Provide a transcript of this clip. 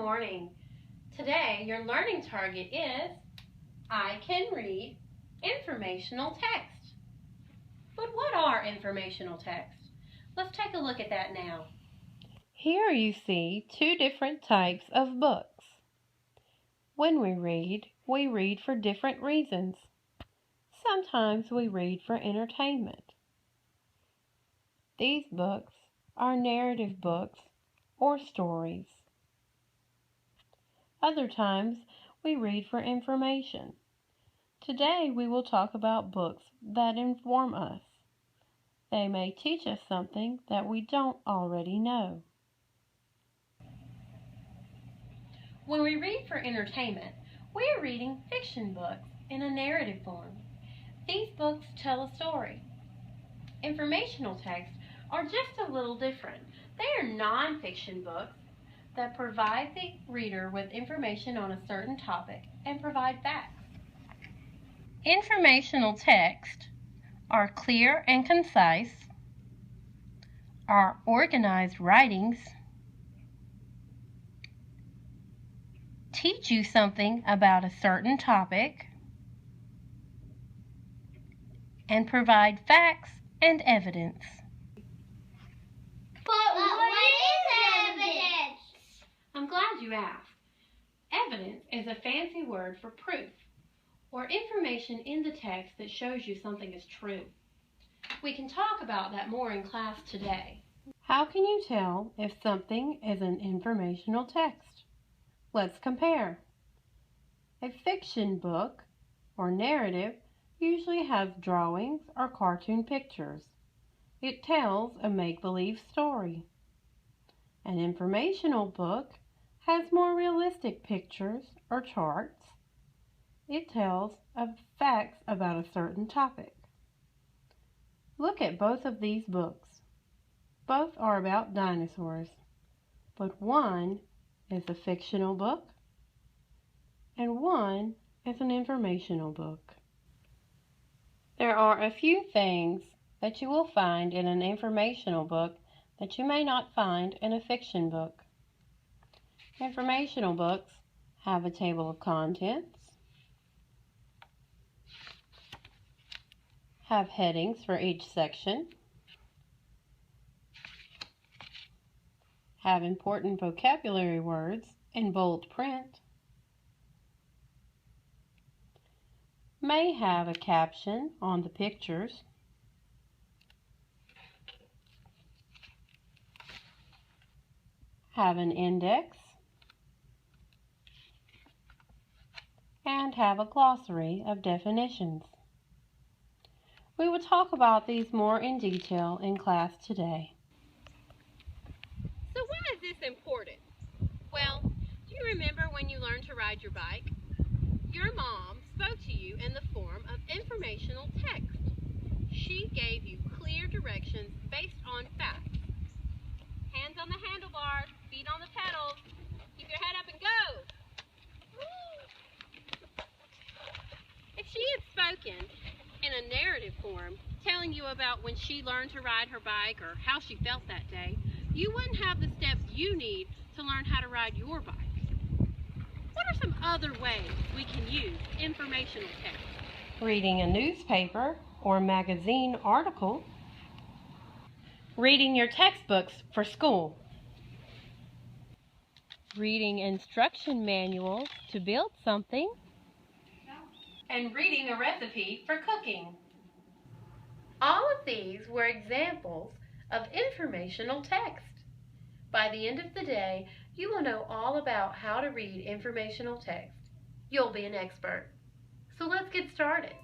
morning. Today your learning target is I can read informational text. But what are informational texts? Let's take a look at that now. Here you see two different types of books. When we read for different reasons. Sometimes we read for entertainment. These books are narrative books or stories. Other times we read for information. Today we will talk about books that inform us. They may teach us something that we don't already know. When we read for entertainment, we are reading fiction books in a narrative form. These books tell a story. Informational texts are just a little different. They are non-fiction books that provide the reader with information on a certain topic and provide facts. Informational texts are clear and concise, are organized writings, teach you something about a certain topic, and provide facts and evidence. But what is evidence? I'm glad you asked. Evidence is a fancy word for proof, or information in the text that shows you something is true. We can talk about that more in class today. How can you tell if something is an informational text? Let's compare. A fiction book or narrative usually has drawings or cartoon pictures. It tells a make-believe story. An informational book has more realistic pictures or charts. It tells of facts about a certain topic. Look at both of these books. Both are about dinosaurs, but one is a fictional book and one is an informational book. There are a few things that you will find in an informational book that you may not find in a fiction book. Informational books have a table of contents, have headings for each section, have important vocabulary words in bold print, may have a caption on the pictures, have an index, and have a glossary of definitions. We will talk about these more in detail in class today. So why is this important? Well, do you remember when you learned to ride your bike? Your mom spoke to you in the form of informational text. She gave you clear directions based on facts. Hands on the handlebars, feet on the pedals, keep your head up and go! If she had spoken in a narrative form, telling you about when she learned to ride her bike or how she felt that day, you wouldn't have the steps you need to learn how to ride your bike. What are some other ways we can use informational text? Reading a newspaper or magazine article. Reading your textbooks for school. Reading instruction manuals to build something. And reading a recipe for cooking. All of these were examples of informational text. By the end of the day, you will know all about how to read informational text. You'll be an expert. So let's get started.